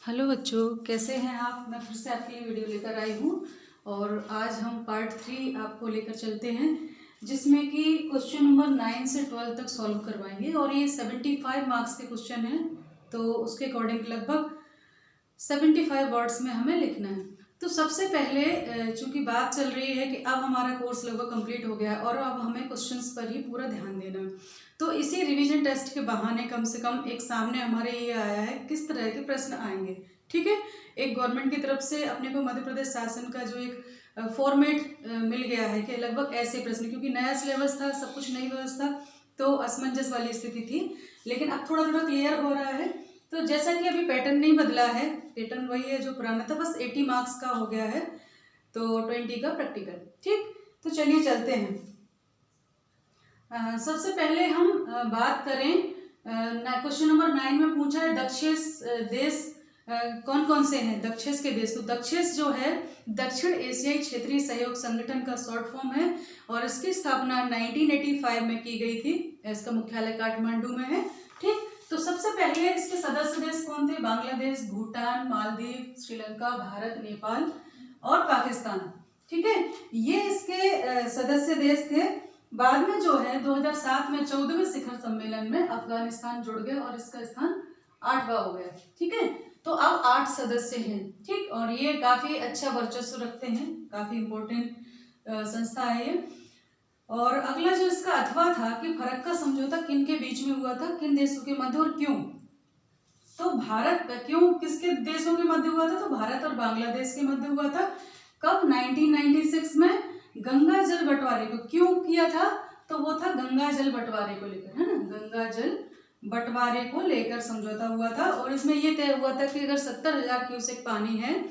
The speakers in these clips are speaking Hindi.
हेलो बच्चों, कैसे हैं आप। मैं फिर से आपके लिए वीडियो लेकर आई हूँ और आज हम पार्ट 3 आपको लेकर चलते हैं, जिसमें कि क्वेश्चन नंबर 9 से 12 तक सॉल्व करवाएंगे और ये 75 मार्क्स के क्वेश्चन हैं। तो उसके अकॉर्डिंग लगभग 75 वर्ड्स में हमें लिखना है। तो सबसे पहले चूंकि बात चल रही है कि अब हमारा कोर्स लगभग कंप्लीट हो गया है और अब हमें क्वेश्चंस पर ही पूरा ध्यान देना है। तो इसी रिवीजन टेस्ट के बहाने कम से कम एक सामने हमारे ये आया है किस तरह के प्रश्न आएंगे। ठीक है, एक गवर्नमेंट की तरफ से अपने को मध्य प्रदेश शासन का जो एक फॉर्मेट मिल गया है कि लगभग ऐसे प्रश्न, क्योंकि नया सिलेबस था, सब कुछ नई व्यवस्था, तो असमंजस वाली स्थिति थी, लेकिन अब थोड़ा थोड़ा क्लियर हो रहा है। तो जैसा कि अभी पैटर्न नहीं बदला है, पैटर्न वही है जो पुराना था, बस 80 मार्क्स का हो गया है, तो 20 का प्रैक्टिकल। ठीक, तो चलिए चलते हैं। सबसे पहले हम बात करें, क्वेश्चन नंबर 9 में पूछा है दक्षिण देश कौन कौन से हैं। दक्षिण के देश, तो दक्षिण जो है दक्षिण एशियाई क्षेत्रीय सहयोग संगठन का शॉर्ट फॉर्म है और इसकी स्थापना 1985 में की गई थी। इसका मुख्यालय काठमांडू में है। ठीक, तो सबसे पहले इसके सदस्य देश कौन थे? बांग्लादेश, भूटान, मालदीव, श्रीलंका, भारत, नेपाल और पाकिस्तान। ठीक है, ये इसके सदस्य देश थे। बाद में जो है 2007 में 14वें शिखर सम्मेलन में अफगानिस्तान जुड़ गया और इसका स्थान 8वां हो गया। ठीक है, तो अब 8 सदस्य हैं। ठीक, और ये काफी अच्छा वर्चस्व रखते हैं, काफी इंपॉर्टेंट संस्था है ये। और अगला जो इसका अथवा था कि फरक का समझौता किन के बीच में हुआ था, किन देशों के मध्य और क्यों। तो भारत क्यों, किसके देशों के मध्य हुआ था? तो भारत और बांग्लादेश के मध्य हुआ था। कब? 1996 में गंगा जल बंटवारे को क्यों किया था? तो वो था गंगा जल बंटवारे को लेकर, है ना, गंगा जल बंटवारे को लेकर समझौता हुआ था। और इसमें ये तय हुआ था कि अगर 70,000 क्यूसेक पानी है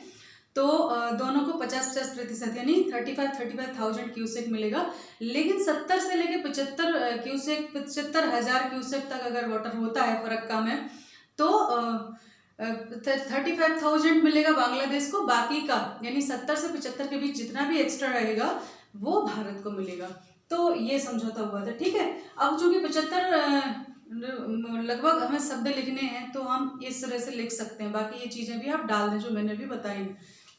तो दोनों को 50% यानी 35,000 क्यूसेक मिलेगा। लेकिन 70 से लेके 75 क्यूसेक, 75,000 क्यूसेक तक अगर वाटर होता है फरक्का में, तो 35,000 मिलेगा बांग्लादेश को, बाकी का यानी 70 से 75 के बीच जितना भी एक्स्ट्रा रहेगा वो भारत को मिलेगा। तो ये समझौता हुआ था। ठीक है, अब चूंकि 75 लगभग हमें शब्द लिखने हैं तो हम इस तरह से लिख सकते हैं, बाकी ये चीजें भी आप डाल दें जो मैंने भी बताई।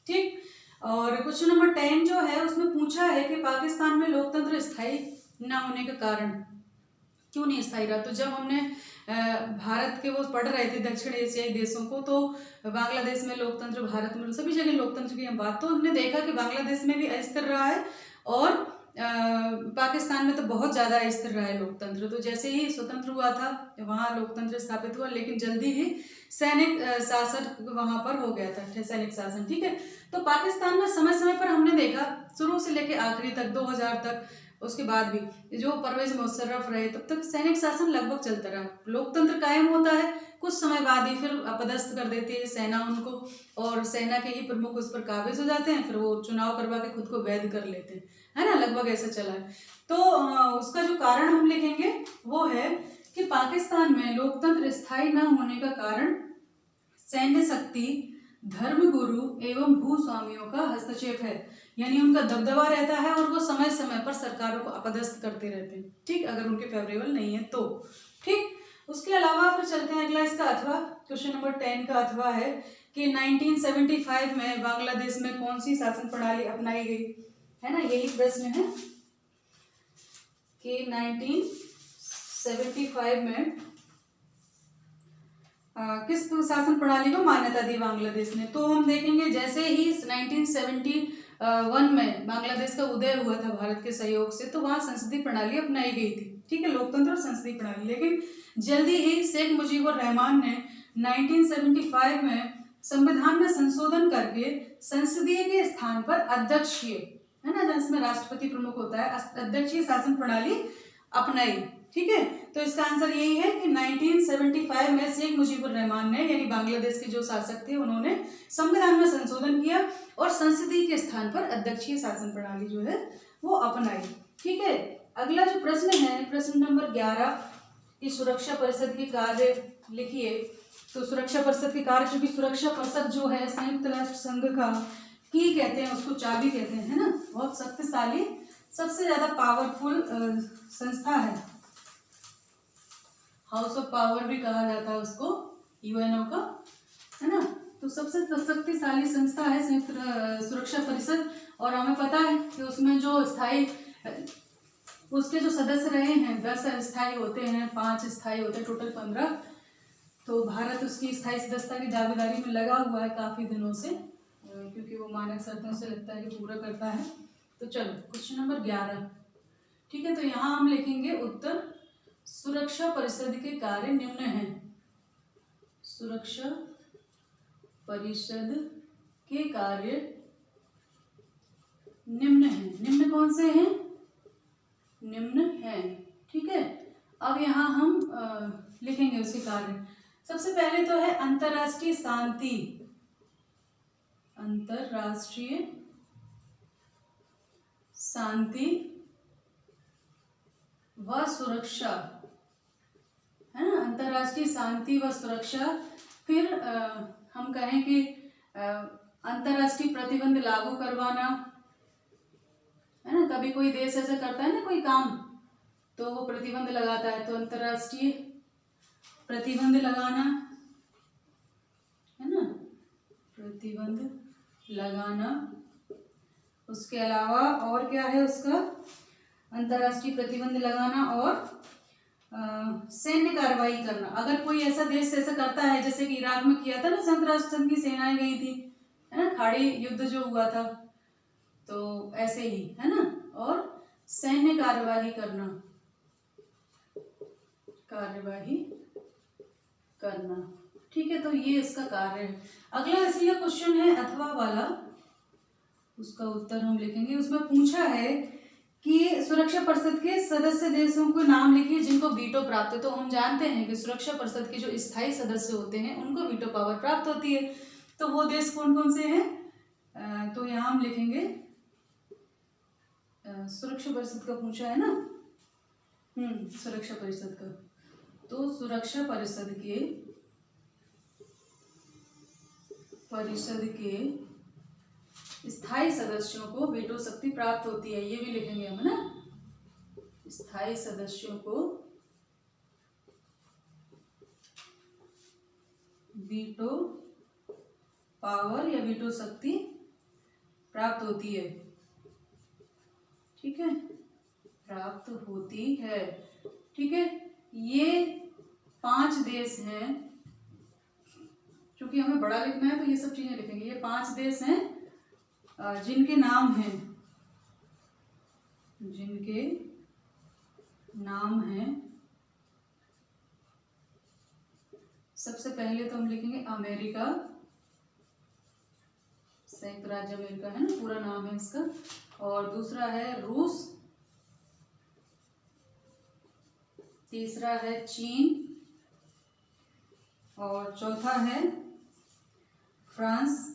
ठीक, और क्वेश्चन नंबर 10 जो है उसमें पूछा है कि पाकिस्तान में लोकतंत्र स्थायी न होने का कारण क्यों नहीं स्थायी रहा। तो जब हमने भारत के वो पढ़ रहे थे दक्षिण एशियाई देशों को, तो बांग्लादेश में लोकतंत्र, भारत में, सभी जगह लोकतंत्र की हम बात, तो हमने देखा कि बांग्लादेश में भी अस्थिर रहा है और पाकिस्तान में तो बहुत ज़्यादा अस्थिर रहा है लोकतंत्र। तो जैसे ही स्वतंत्र हुआ था वहाँ लोकतंत्र स्थापित हुआ, लेकिन जल्दी ही सैनिक शासन वहाँ पर हो गया था, सैनिक शासन। ठीक है, तो पाकिस्तान में समय समय पर हमने देखा शुरू से लेकर आखिरी तक 2000 तक, उसके बाद भी जो परवेज मुशर्रफ रहे तब तक सैनिक शासन लगभग चलता रहा। लोकतंत्र कायम होता है, कुछ समय बाद ही फिर अपदस्थ कर देती है सेना उनको, और सेना के ही प्रमुख उस पर काबिज हो जाते हैं, फिर वो चुनाव करवा के खुद को वैध कर लेते हैं, है ना, लगभग ऐसा चला है। तो उसका जो कारण हम लिखेंगे वो है कि पाकिस्तान में लोकतंत्र स्थायी न होने का कारण सैन्य शक्ति, धर्मगुरु एवं भूस्वामियों का हस्तक्षेप है, यानी उनका दबदबा रहता है और वो समय समय पर सरकारों को अपदस्थ करते रहते हैं। ठीक, अगर उनके फेवरेबल नहीं है तो। ठीक, उसके अलावा फिर चलते हैं अगला इसका अथवा। क्वेश्चन नंबर 10 का अथवा है कि 1975 में बांग्लादेश में कौन सी शासन प्रणाली अपनाई गई, है ना, यही प्रश्न है कि 1975 में किस शासन प्रणाली को मान्यता दी बांग्लादेश ने। तो हम देखेंगे जैसे ही 1971 में बांग्लादेश का उदय हुआ था भारत के सहयोग से, तो वहाँ संसदीय प्रणाली अपनाई गई थी। ठीक है, लोकतंत्र और संसदीय प्रणाली। लेकिन जल्दी ही शेख मुजीबुर रहमान ने 1975 में संविधान में संशोधन करके संसदीय के स्थान पर अध्यक्षीय, है ना, जिसमें राष्ट्रपति प्रमुख होता है, अध्यक्षीय शासन प्रणाली अपनाई। ठीक है, तो इसका आंसर यही है कि 1975 में शेख मुजीबुर रहमान ने, यानी बांग्लादेश के जो शासक थे, उन्होंने संविधान में संशोधन किया और संसदीय के स्थान पर अध्यक्षीय शासन प्रणाली जो है वो अपनाई। ठीक है, अगला जो प्रश्न है प्रश्न नंबर 11 की सुरक्षा परिषद के कार्य लिखिए। तो सुरक्षा परिषद के कार्य, क्योंकि सुरक्षा परिषद जो है संयुक्त राष्ट्र संघ का की कहते हैं, उसको चाबी कहते हैं, है ना, बहुत शक्तिशाली, सबसे ज्यादा पावरफुल संस्था है, हाउस ऑफ पावर भी कहा जाता है उसको, यूएनओ का, है ना। तो तो सबसे शक्तिशाली संस्था है संयुक्त सुरक्षा परिषद, और हमें पता है कि उसमें जो स्थायी उसके जो सदस्य रहे हैं 10 स्थायी होते हैं, 5 स्थायी होते हैं, टोटल 15। तो भारत उसकी स्थायी सदस्यता की दावेदारी में लगा हुआ है काफ़ी दिनों से, क्योंकि वो मानक शर्तों से लगता है कि पूरा करता है। तो चलो क्वेश्चन नंबर 11, ठीक है। तो यहाँ हम लिखेंगे उत्तर, सुरक्षा परिषद के कार्य निम्न हैं। सुरक्षा परिषद के कार्य निम्न हैं। निम्न कौन से हैं? निम्न हैं, ठीक है। अब यहाँ हम लिखेंगे उसके कार्य। सबसे पहले तो है अंतर्राष्ट्रीय शांति, अंतर्राष्ट्रीय शांति व सुरक्षा, है ना, अंतर्राष्ट्रीय शांति व सुरक्षा। फिर हम कहें कि अंतर्राष्ट्रीय प्रतिबंध लागू करवाना, है ना। कभी कोई देश ऐसा करता है ना कोई काम, तो वो प्रतिबंध लगाता है, तो अंतर्राष्ट्रीय प्रतिबंध लगाना, है ना, प्रतिबंध लगाना। उसके अलावा और क्या है उसका? अंतर्राष्ट्रीय प्रतिबंध लगाना और सैन्य कार्रवाई करना। अगर कोई ऐसा देश ऐसा करता है, जैसे कि इराक में किया था ना, संयुक्त राष्ट्र संघ की सेनाएं गई थी, है ना, खाड़ी युद्ध जो हुआ था, तो ऐसे ही, है ना। और सैन्य कार्यवाही करना, कार्यवाही करना, ठीक है। तो ये इसका कार्य है। अगला ऐसे क्वेश्चन है अथवा वाला, उसका उत्तर हम लिखेंगे। उसमें पूछा है कि सुरक्षा परिषद के सदस्य देशों को नाम लिखिए जिनको वीटो प्राप्त है। तो हम जानते हैं कि सुरक्षा परिषद के जो स्थायी सदस्य होते हैं उनको वीटो पावर प्राप्त होती है। तो वो देश कौन कौन से हैं? तो यहाँ हम लिखेंगे सुरक्षा परिषद का पूछा है ना, सुरक्षा परिषद का। तो सुरक्षा परिषद के स्थायी सदस्यों को वीटो शक्ति प्राप्त होती है, ये भी लिखेंगे हम, ना। स्थायी सदस्यों को वीटो पावर या वीटो शक्ति प्राप्त होती है, ठीक है, प्राप्त होती है, ठीक है। ये 5 देश हैं, क्योंकि हमें बड़ा लिखना है तो ये सब चीजें लिखेंगे। ये 5 देश हैं जिनके नाम हैं, जिनके नाम हैं। सबसे पहले तो हम लिखेंगे अमेरिका, संयुक्त राज्य अमेरिका, है ना, पूरा नाम है इसका। और दूसरा है रूस, तीसरा है चीन, और चौथा है फ्रांस,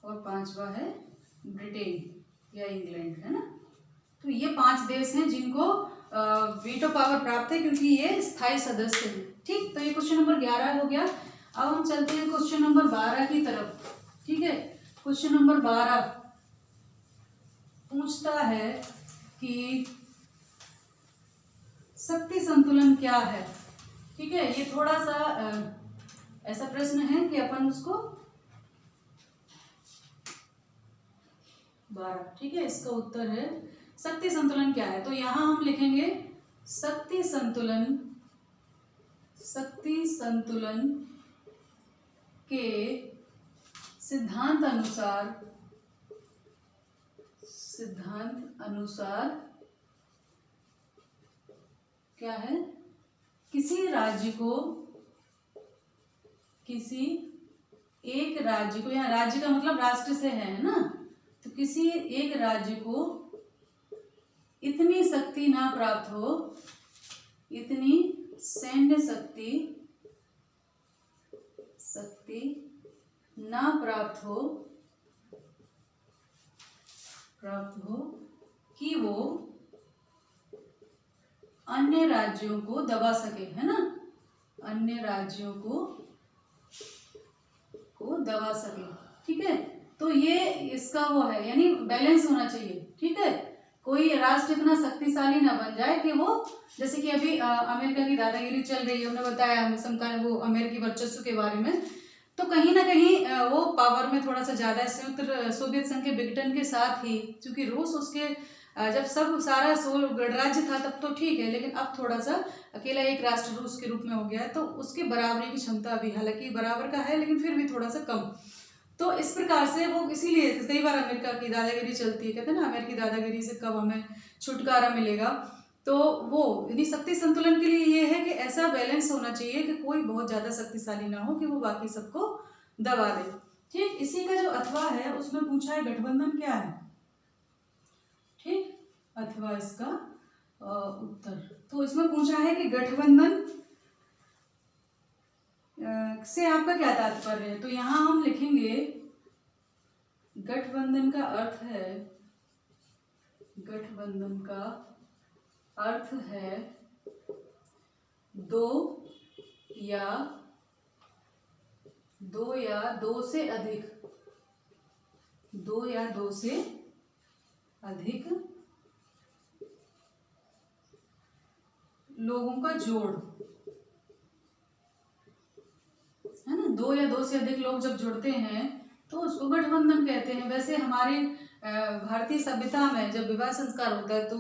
और 5वां है ब्रिटेन या इंग्लैंड, है ना। तो ये 5 देश हैं जिनको वीटो पावर प्राप्त है, क्योंकि ये स्थायी सदस्य हैं, ठीक। तो ये क्वेश्चन नंबर 11 हो गया। अब हम चलते हैं क्वेश्चन नंबर 12 की तरफ, ठीक है। क्वेश्चन नंबर 12 पूछता है कि शक्ति संतुलन क्या है, ठीक है। ये थोड़ा सा ऐसा प्रश्न है कि अपन उसको 12, ठीक है, इसका उत्तर है शक्ति संतुलन क्या है। तो यहां हम लिखेंगे शक्ति संतुलन, शक्ति संतुलन के सिद्धांत अनुसार क्या है? किसी राज्य को, किसी एक राज्य को, यहाँ राज्य का मतलब राष्ट्र से है ना, तो किसी एक राज्य को इतनी शक्ति ना प्राप्त हो, इतनी सैन्य शक्ति ना प्राप्त हो कि वो अन्य राज्यों को दबा सके, है ना, अन्य राज्यों को दबा सके, ठीक है। तो ये इसका वो है, यानी बैलेंस होना चाहिए, ठीक है। कोई राष्ट्र इतना शक्तिशाली ना बन जाए कि वो, जैसे कि अभी अमेरिका की दादागिरी चल रही है, उन्होंने बताया वो अमेरिकी वर्चस्व के बारे में, तो कहीं ना कहीं वो पावर में थोड़ा सा ज़्यादा है। संयुक्त सोवियत संघ के विघटन के साथ ही, क्योंकि रूस उसके जब सब सारा गणराज्य था तब तो ठीक है, लेकिन अब थोड़ा सा अकेला एक राष्ट्र रूस के रूप में हो गया है, तो उसके बराबरी की क्षमता अभी हालांकि बराबर का है लेकिन फिर भी थोड़ा सा कम। तो इस प्रकार से वो इसीलिए कई बार अमेरिका की दादागिरी चलती है, कहते हैं ना अमेरिकी दादागिरी से कब हमें छुटकारा मिलेगा। तो वो यानी शक्ति संतुलन के लिए ये है कि ऐसा बैलेंस होना चाहिए कि कोई बहुत ज़्यादा शक्तिशाली ना हो कि वो बाकी सबको दबा दे। ठीक, इसी का जो अथवा है उसमें पूछा है गठबंधन क्या है। ठीक, अथवा इसका उत्तर, तो इसमें पूछा है कि गठबंधन से आपका क्या तात्पर्य है। तो यहाँ हम लिखेंगे गठबंधन का अर्थ है, गठबंधन का अर्थ है दो या दो से अधिक, दो या दो से अधिक लोगों का जोड़, है ना। दो या दो से अधिक लोग जब जुड़ते हैं तो उसको गठबंधन कहते हैं। वैसे हमारे भारतीय सभ्यता में जब विवाह संस्कार होता है तो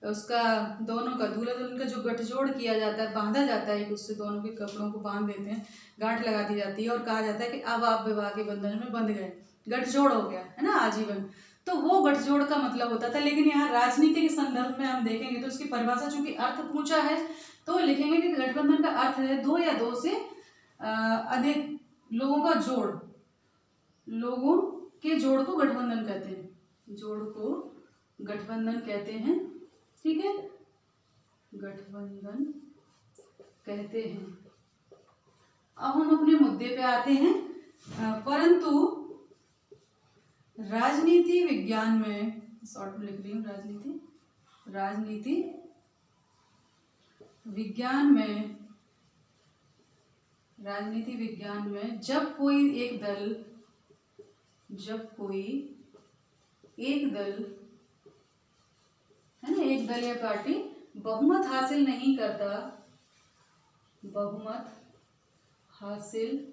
उसका दोनों का दूल्हा दुल्हन का जो गठजोड़ किया जाता है, बांधा जाता है, एक उससे दोनों के कपड़ों को बांध देते हैं, गांठ लगा दी जाती है और कहा जाता है कि अब आप विवाह के बंधन में बंध गए, गठजोड़ हो गया, है ना, आजीवन। तो वो गठजोड़ का मतलब होता था। लेकिन यहाँ राजनीति के संदर्भ में हम देखेंगे तो उसकी परिभाषा चूंकि अर्थ पूछा है तो लिखेंगे कि गठबंधन का अर्थ है दो या दो से अधिक लोगों का जोड़, लोगों के जोड़ को गठबंधन कहते हैं, जोड़ को गठबंधन कहते हैं। ठीक है, गठबंधन कहते हैं। अब हम अपने मुद्दे पे आते हैं। परंतु राजनीति विज्ञान में, शॉर्ट में लिख रही हूँ, राजनीति विज्ञान में जब कोई एक दल है ना, एक दल या पार्टी बहुमत हासिल नहीं करता, बहुमत हासिल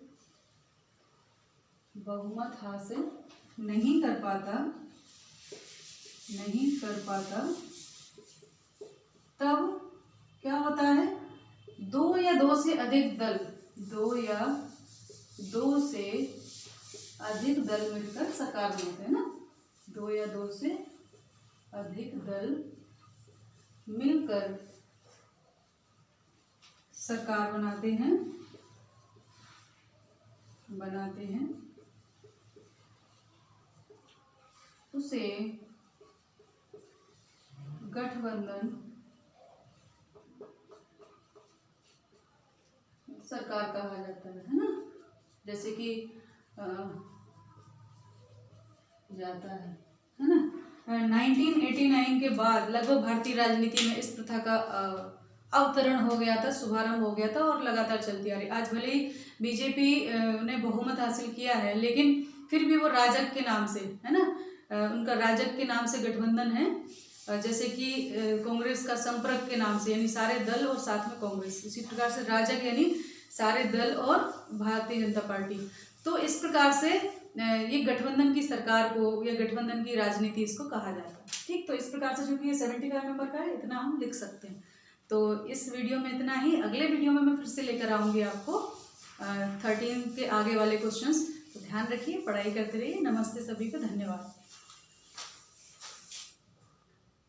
नहीं कर पाता, तब क्या होता है, दो या दो से अधिक दल, दो या दो से अधिक दल मिलकर सरकार बनाते हैं ना, दो या दो से अधिक दल मिलकर सरकार बनाते हैं, उसे गठबंधन सरकार कहा जाता है ना। जैसे कि जाता है ना। 1989 के बाद लगभग भारतीय राजनीति में इस प्रथा का अवतरण हो गया था, शुभारंभ हो गया था और लगातार चलती आ रही। आज भले ही बीजेपी ने बहुमत हासिल किया है, लेकिन फिर भी वो राजग के नाम से, है ना, उनका राजग के नाम से गठबंधन है। जैसे कि कांग्रेस का संपर्क के नाम से, यानी सारे दल और साथ में कांग्रेस, इसी प्रकार से राजग यानी सारे दल और भारतीय जनता पार्टी। तो इस प्रकार से ये गठबंधन की सरकार को या गठबंधन की राजनीति इसको कहा जाता है। ठीक, तो इस प्रकार से चूंकि ये 75 नंबर का है, इतना हम लिख सकते हैं। तो इस वीडियो में इतना ही। अगले वीडियो में मैं फिर से लेकर आऊँगी आपको 13 के आगे वाले क्वेश्चंस। तो ध्यान रखिए, पढ़ाई करते रहिए। नमस्ते सभी को, धन्यवाद।